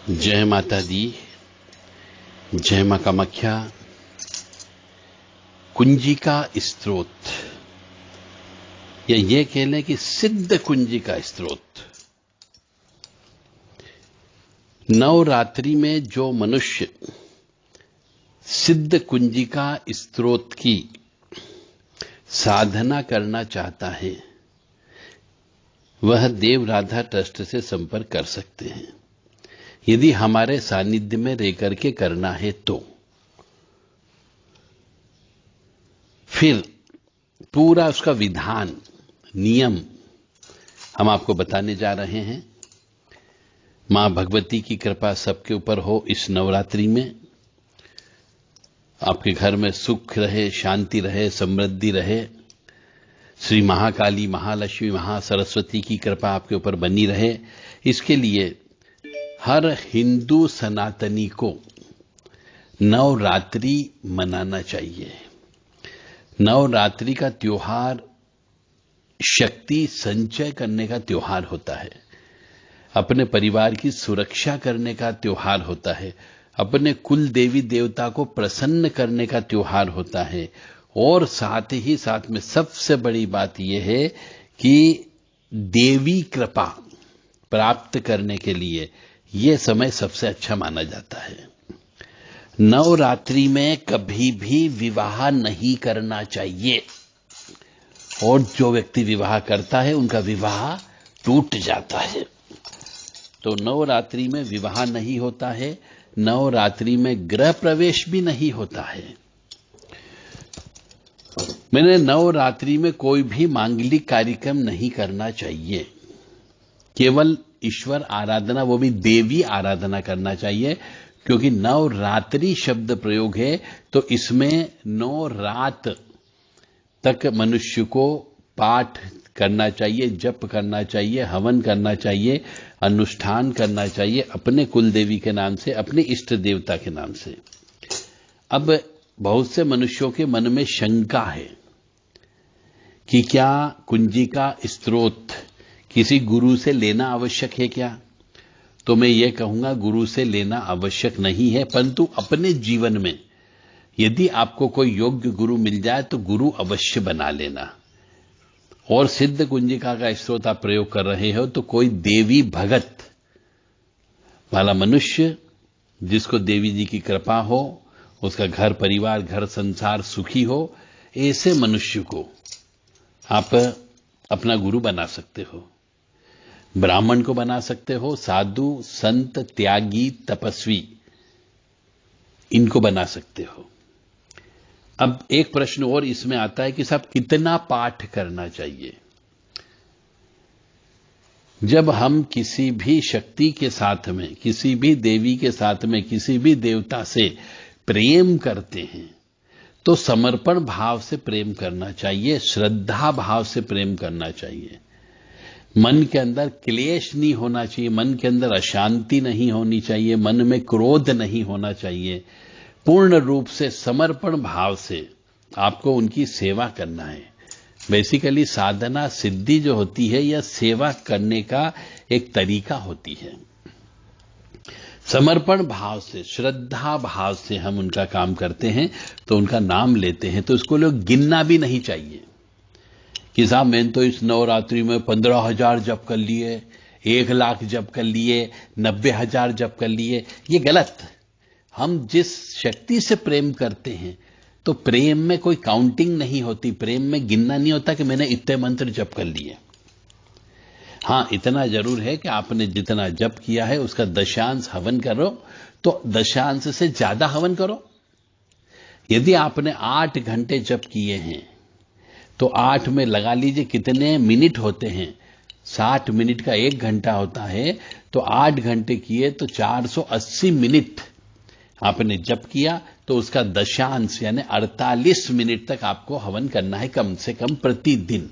जय माता दी, जय मां कामाख्या। कुंजी का स्रोत, या ये कह लें कि सिद्ध कुंजी का स्रोत। नवरात्रि में जो मनुष्य सिद्ध कुंजी का स्रोत की साधना करना चाहता है, वह देव राधा ट्रस्ट से संपर्क कर सकते हैं। यदि हमारे सानिध्य में रह करके करना है तो फिर पूरा उसका विधान, नियम हम आपको बताने जा रहे हैं। मां भगवती की कृपा सबके ऊपर हो इस नवरात्रि में। आपके घर में सुख रहे, शांति रहे, समृद्धि रहे। श्री महाकाली, महालक्ष्मी, महासरस्वती की कृपा आपके ऊपर बनी रहे। इसके लिए हर हिंदू सनातनी को नवरात्रि मनाना चाहिए। नवरात्रि का त्योहार शक्ति संचय करने का त्योहार होता है, अपने परिवार की सुरक्षा करने का त्योहार होता है, अपने कुल देवी देवता को प्रसन्न करने का त्योहार होता है। और साथ ही साथ में सबसे बड़ी बात यह है कि देवी कृपा प्राप्त करने के लिए यह समय सबसे अच्छा माना जाता है। नवरात्रि में कभी भी विवाह नहीं करना चाहिए, और जो व्यक्ति विवाह करता है उनका विवाह टूट जाता है। तो नवरात्रि में विवाह नहीं होता है, नवरात्रि में गृह प्रवेश भी नहीं होता है। मैंने नवरात्रि में कोई भी मांगलिक कार्यक्रम नहीं करना चाहिए, केवल ईश्वर आराधना, वो भी देवी आराधना करना चाहिए। क्योंकि नवरात्रि शब्द प्रयोग है तो इसमें 9 रात तक मनुष्य को पाठ करना चाहिए, जप करना चाहिए, हवन करना चाहिए, अनुष्ठान करना चाहिए अपने कुल देवी के नाम से, अपने इष्ट देवता के नाम से। अब बहुत से मनुष्यों के मन में शंका है कि क्या कुंजी का स्रोत किसी गुरु से लेना आवश्यक है क्या? तो मैं ये कहूंगा, गुरु से लेना आवश्यक नहीं है, परंतु अपने जीवन में यदि आपको कोई योग्य गुरु मिल जाए तो गुरु अवश्य बना लेना। और सिद्ध कुंजिका का स्रोत आप प्रयोग कर रहे हो तो कोई देवी भगत वाला मनुष्य, जिसको देवी जी की कृपा हो, उसका घर परिवार, घर संसार सुखी हो, ऐसे मनुष्य को आप अपना गुरु बना सकते हो। ब्राह्मण को बना सकते हो, साधु, संत, त्यागी, तपस्वी, इनको बना सकते हो। अब एक प्रश्न और इसमें आता है कि साहब कितना पाठ करना चाहिए? जब हम किसी भी शक्ति के साथ में, किसी भी देवी के साथ में, किसी भी देवता से प्रेम करते हैं तो समर्पण भाव से प्रेम करना चाहिए, श्रद्धा भाव से प्रेम करना चाहिए। मन के अंदर क्लेश नहीं होना चाहिए, मन के अंदर अशांति नहीं होनी चाहिए, मन में क्रोध नहीं होना चाहिए। पूर्ण रूप से समर्पण भाव से आपको उनकी सेवा करना है। बेसिकली साधना सिद्धि जो होती है, यह सेवा करने का एक तरीका होती है। समर्पण भाव से, श्रद्धा भाव से हम उनका काम करते हैं तो उनका नाम लेते हैं, तो इसको लोग गिनना भी नहीं चाहिए कि साहब मैंने तो इस नवरात्रि में 15,000 जप कर लिए, 1 लाख जप कर लिए, 90,000 जप कर लिए। ये गलत। हम जिस शक्ति से प्रेम करते हैं तो प्रेम में कोई काउंटिंग नहीं होती, प्रेम में गिनना नहीं होता कि मैंने इतने मंत्र जप कर लिए। हां, इतना जरूर है कि आपने जितना जप किया है उसका दशांश हवन करो, तो दशांश से ज्यादा हवन करो। यदि आपने 8 घंटे जप किए हैं तो 8 में लगा लीजिए कितने मिनट होते हैं। 60 मिनट का 1 घंटा होता है, तो 8 घंटे किए तो 480 मिनट आपने जप किया, तो उसका दशांश यानी 48 मिनट तक आपको हवन करना है कम से कम प्रतिदिन।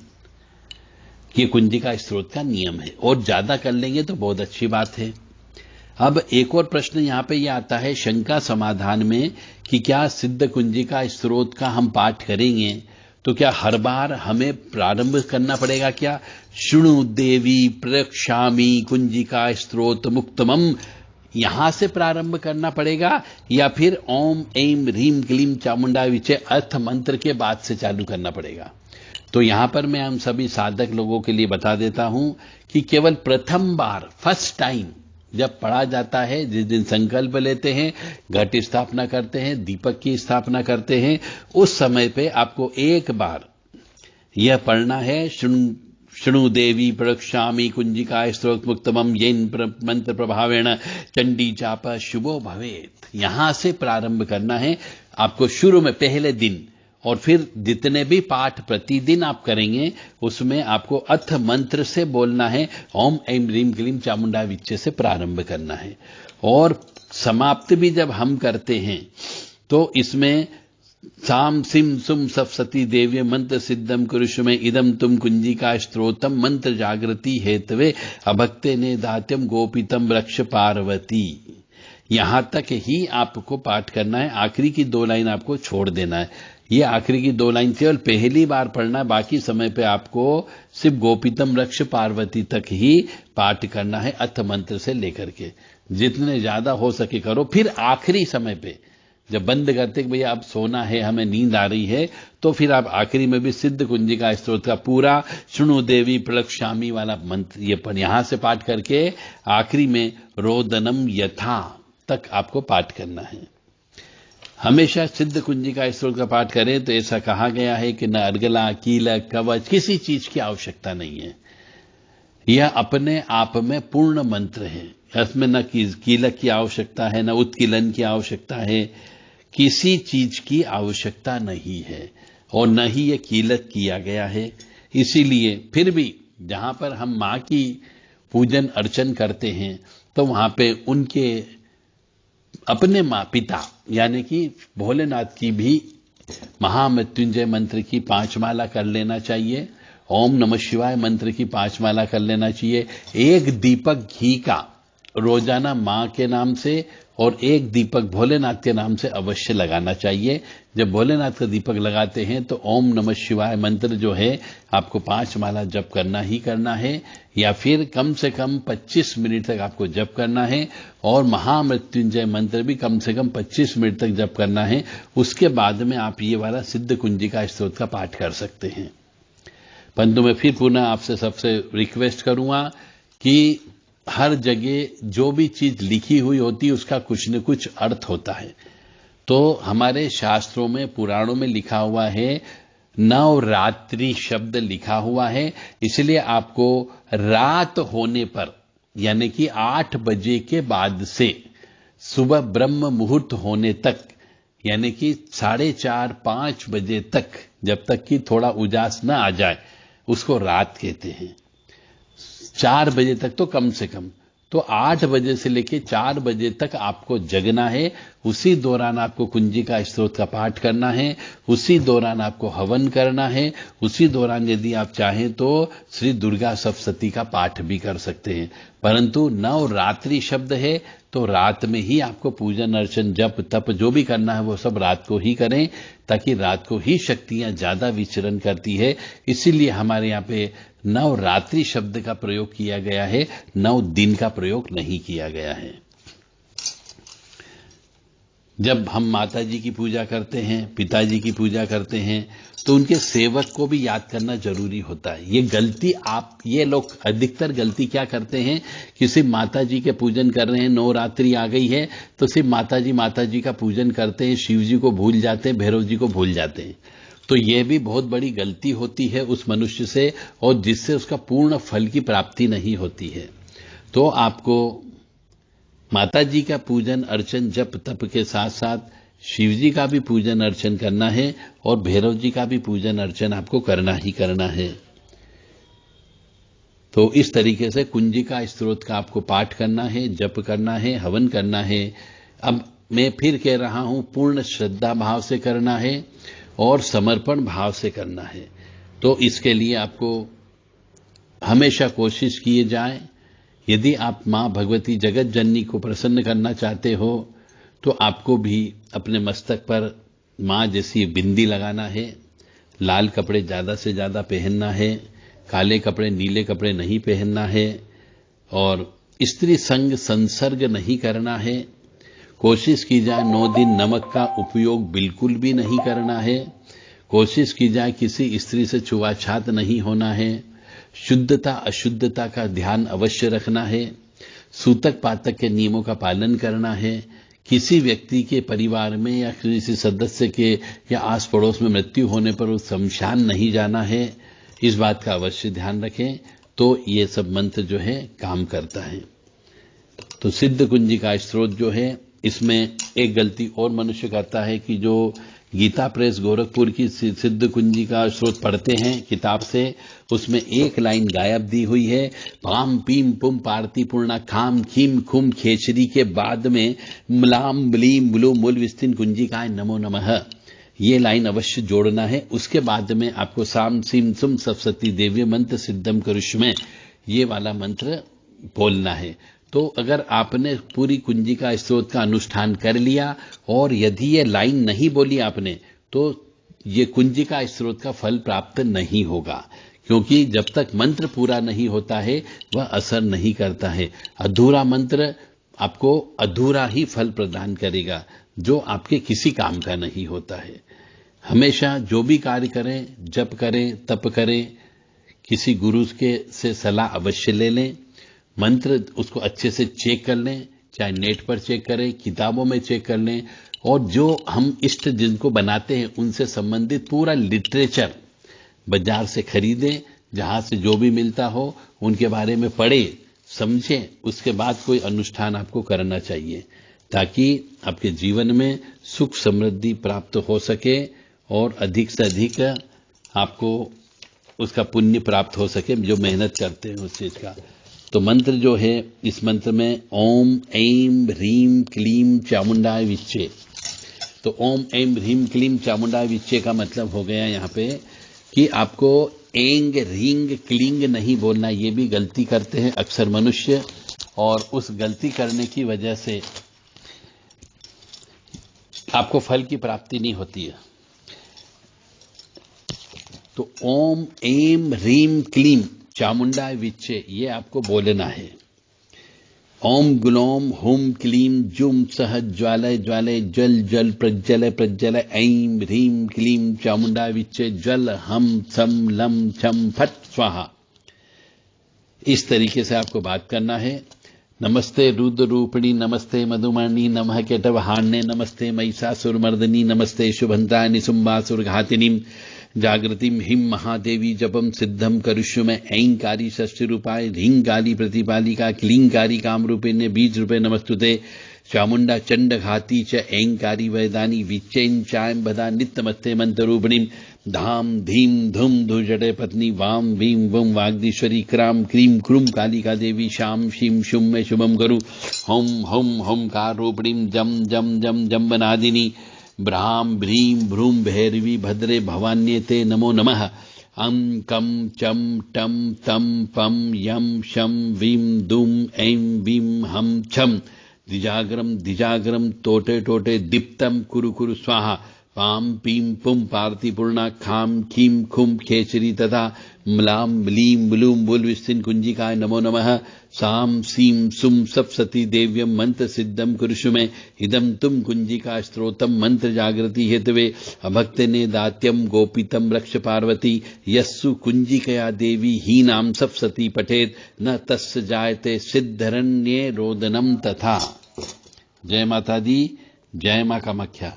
ये कुंजी का स्रोत का नियम है, और ज्यादा कर लेंगे तो बहुत अच्छी बात है। अब एक और प्रश्न यहां पे यह आता है शंका समाधान में कि क्या सिद्ध कुंजी का स्रोत का हम पाठ करेंगे तो क्या हर बार हमें प्रारंभ करना पड़ेगा क्या? शृणु देवी प्रक्षामी कुंजिका स्रोत मुक्तमम, यहां से प्रारंभ करना पड़ेगा या फिर ओम ऐं ह्रीं क्लीं चामुंडा विचे अर्थ मंत्र के बाद से चालू करना पड़ेगा। तो यहां पर मैं हम सभी साधक लोगों के लिए बता देता हूं कि केवल प्रथम बार फर्स्ट टाइम जब पढ़ा जाता है, जिस दिन संकल्प लेते हैं, घट स्थापना करते हैं, दीपक की स्थापना करते हैं, उस समय पे आपको एक बार यह पढ़ना है, शृणु देवी प्रक्षामी कुंजिका स्त्रोतमुक्तमं येन मंत्र प्रभावेण चंडी चाप शुभो भवेत। यहां से प्रारंभ करना है आपको शुरू में पहले दिन, और फिर जितने भी पाठ प्रतिदिन आप करेंगे उसमें आपको अथ मंत्र से बोलना है, ओम ऐं ह्रीं क्लीं चामुंडा विच्चे से प्रारंभ करना है। और समाप्त भी जब हम करते हैं तो इसमें साम सिम सुम सप्सती देव्य मंत्र सिद्धम कुरुष में इदम तुम कुंजिका स्त्रोतम मंत्र जागृति हेतवे अभक्ते ने दात्यम गोपितम रक्ष पार्वती। यहां तक ही आपको पाठ करना है, आखिरी की 2 लाइन आपको छोड़ देना है। ये आखिरी की 2 लाइन केवल पहली बार पढ़ना है, बाकी समय पे आपको सिर्फ गोपितम रक्ष पार्वती तक ही पाठ करना है, अथ मंत्र से लेकर के। जितने ज्यादा हो सके करो। फिर आखिरी समय पे जब बंद करते कि भैया अब सोना है, हमें नींद आ रही है, तो फिर आप आखिरी में भी सिद्ध कुंजिका स्तोत्र का पूरा शृणु देवी प्रलक्षामी वाला मंत्र ये यहां से पाठ करके आखिरी में रोदनम यथा तक आपको पाठ करना है। हमेशा सिद्ध कुंजिका स्तोत्र का पाठ करें तो ऐसा कहा गया है कि न अर्गला, कीलक, कवच किसी चीज की आवश्यकता नहीं है। यह अपने आप में पूर्ण मंत्र है। इसमें न कीलक की आवश्यकता है, न उत्कीलन की आवश्यकता है, किसी चीज की आवश्यकता नहीं है, और न ही यह कीलक किया गया है। इसीलिए फिर भी जहां पर हम मां की पूजन अर्चन करते हैं तो वहां पे उनके अपने मां पिता यानी कि भोलेनाथ की भी महामृत्युंजय मंत्र की 5 माला कर लेना चाहिए, ओम नमः शिवाय मंत्र की 5 माला कर लेना चाहिए, 1 दीपक घी का रोजाना मां के नाम से और 1 दीपक भोलेनाथ के नाम से अवश्य लगाना चाहिए। जब भोलेनाथ का दीपक लगाते हैं तो ओम नमः शिवाय मंत्र जो है आपको 5 माला जप करना ही करना है, या फिर कम से कम 25 मिनट तक आपको जप करना है, और महामृत्युंजय मंत्र भी कम से कम 25 मिनट तक जप करना है। उसके बाद में आप ये वाला सिद्ध कुंजिका स्तोत्र का पाठ कर सकते हैं। परंतु मैं फिर पुनः आपसे सबसे रिक्वेस्ट करूंगा कि हर जगह जो भी चीज लिखी हुई होती है उसका कुछ न कुछ अर्थ होता है। तो हमारे शास्त्रों में, पुराणों में लिखा हुआ है, नवरात्रि शब्द लिखा हुआ है, इसलिए आपको रात होने पर यानी कि 8 बजे के बाद से सुबह ब्रह्म मुहूर्त होने तक यानी कि 4:30-5 बजे तक, जब तक कि थोड़ा उजास न आ जाए, उसको रात कहते हैं। 4 बजे तक तो कम से कम, तो 8 बजे से लेकर 4 बजे तक आपको जगना है। उसी दौरान आपको कुंजिका स्तोत्र का पाठ करना है, उसी दौरान आपको हवन करना है, उसी दौरान यदि आप चाहें तो श्री दुर्गा सप्तशती का पाठ भी कर सकते हैं। परंतु नवरात्रि शब्द है तो रात में ही आपको पूजन अर्चन जप तप जो भी करना है वो सब रात को ही करें, ताकि रात को ही शक्तियां ज्यादा विचरण करती है। इसीलिए हमारे यहाँ पे नवरात्रि शब्द का प्रयोग किया गया है, 9 दिन का प्रयोग नहीं किया गया है। जब हम माता जी की पूजा करते हैं, पिताजी की पूजा करते हैं, तो उनके सेवक को भी याद करना जरूरी होता है। ये गलती ये लोग अधिकतर गलती क्या करते हैं कि सिर्फ माता जी के पूजन कर रहे हैं, नवरात्रि आ गई है तो सिर्फ माता जी का पूजन करते हैं, शिव जी को भूल जाते हैं, भैरव जी को भूल जाते हैं। तो यह भी बहुत बड़ी गलती होती है उस मनुष्य से, और जिससे उसका पूर्ण फल की प्राप्ति नहीं होती है। तो आपको माता जी का पूजन अर्चन जप तप के साथ साथ शिव जी का भी पूजन अर्चन करना है, और भैरव जी का भी पूजन अर्चन आपको करना ही करना है। तो इस तरीके से कुंजिका स्तोत्र का आपको पाठ करना है, जप करना है, हवन करना है। अब मैं फिर कह रहा हूं, पूर्ण श्रद्धा भाव से करना है और समर्पण भाव से करना है। तो इसके लिए आपको हमेशा कोशिश किए जाए, यदि आप मां भगवती जगत जननी को प्रसन्न करना चाहते हो तो आपको भी अपने मस्तक पर मां जैसी बिंदी लगाना है, लाल कपड़े ज्यादा से ज्यादा पहनना है, काले कपड़े नीले कपड़े नहीं पहनना है, और स्त्री संग संसर्ग नहीं करना है। कोशिश की जाए 9 दिन नमक का उपयोग बिल्कुल भी नहीं करना है। कोशिश की जाए किसी स्त्री से छुआछात नहीं होना है। शुद्धता अशुद्धता का ध्यान अवश्य रखना है। सूतक पातक के नियमों का पालन करना है। किसी व्यक्ति के परिवार में या किसी सदस्य के या आस पड़ोस में मृत्यु होने पर उस शमशान नहीं जाना है। इस बात का अवश्य ध्यान रखें तो ये सब मंत्र जो है काम करता है। तो सिद्ध कुंजी का स्रोत जो है, इसमें एक गलती और मनुष्य करता है कि जो गीता प्रेस गोरखपुर की सिद्ध कुंजी का स्रोत पढ़ते हैं किताब से, उसमें एक लाइन गायब दी हुई है, पाम पीम पुम पार्ती पूर्णा खाम खीम खुम खेचरी के बाद में मलाम बलीम बुलू मूल विस्तीन कुंजी का नमो नमः, ये लाइन अवश्य जोड़ना है। उसके बाद में आपको साम सीम सुम सरस्वती देवी मंत्र सिद्धम करुष्मय ये वाला मंत्र बोलना है। तो अगर आपने पूरी कुंजी का स्रोत का अनुष्ठान कर लिया और यदि ये लाइन नहीं बोली आपने, तो ये कुंजी का स्रोत का फल प्राप्त नहीं होगा, क्योंकि जब तक मंत्र पूरा नहीं होता है वह असर नहीं करता है। अधूरा मंत्र आपको अधूरा ही फल प्रदान करेगा, जो आपके किसी काम का नहीं होता है। हमेशा जो भी कार्य करें, जप करें, तप करें, किसी गुरु के से सलाह अवश्य ले लें। मंत्र उसको अच्छे से चेक कर लें, चाहे नेट पर चेक करें, किताबों में चेक कर लें, और जो हम इष्ट जिनको बनाते हैं उनसे संबंधित पूरा लिटरेचर बाजार से खरीदें, जहां से जो भी मिलता हो उनके बारे में पढ़ें, समझें, उसके बाद कोई अनुष्ठान आपको करना चाहिए, ताकि आपके जीवन में सुख समृद्धि प्राप्त हो सके और अधिक से अधिक आपको उसका पुण्य प्राप्त हो सके जो मेहनत करते हैं उस चीज का। तो मंत्र जो है, इस मंत्र में ओम ऐं ह्रीं क्लीं चामुंडाय विच्चे। तो ओम ऐं ह्रीं क्लीं चामुंडाय विच्चे का मतलब हो गया यहाँ पे कि आपको एंग रींग क्लिंग नहीं बोलना। ये भी गलती करते हैं अक्सर मनुष्य, और उस गलती करने की वजह से आपको फल की प्राप्ति नहीं होती है। तो ओम ऐं ह्रीं क्लीं चामुंडाय विच्चे ये आपको बोलना है। ओम ग्लोम हुम क्लीं जुम सह ज्वालय ज्वालय जल जल प्रज्वल प्रज्वल ऐं ह्रीं क्लीं चामुंडाय विच्चे जल हम सम लम छम फट स्वाहा। इस तरीके से आपको बात करना है। नमस्ते रुद्र रूपिणी, नमस्ते मधुमणि, नमः केटवहान्ये, नमस्ते महिषासुरमर्दिनी, नमस्ते शुभंता निशुंभासुरघातिनी, जागृतिम हिम महादेवी जपम सिद्धम करुष्मय ऐंकारी षष्ठी रूपाय ह्रींकारी प्रतिपालिका क्लींकारी कामरूपिण्य बीज रूपे नमस्तुते चामुंडा चंड घाती च ऐंकारी वैदानी विच्चैं चायं बदा नित्यमस्ते मंत्ररूपिणीं धाम धीम धुम धुजटे पत्नी वाम भीम वम वाग्दीश्वरी क्राम क्रीम क्रूम कालिका देवी शाम शीम शुम में शुभम करु हम होमकार रूपिणीं जम जम जम जम्बनादिनी ब्राह्म भ्रीं भ्रूम भैरवी भद्रे भवान्यते नमो नमः। अं कं चम टम तम पम यम शम वीं दुम ऐं वीं हम छम दिजाग्रम तोटे टोटे दीप्तम कुरु कुरु स्वाहा। पाम पीम पुम पार्ति पूर्णा खाम खीम खुम खेचरी तथा म्लाम म्लीम ब्लूम बुल विस्तीन कुंजिकाय नमो नमः। साम सीम सुम सप्सती देव्यम मंत्र सिद्धम कुरुषुमे इदम तुम कुंजिका स्त्रोतम मंत्र जागृति हेतवे अभक्त ने दात्यम गोपितम रक्ष पार्वती यस्सु कुंजिकया देवी ही नाम सप्सती पठेत न तस्य जायते सिद्धरण्ये रोदनम तथा। जय माता दी, जय मां कामाख्या।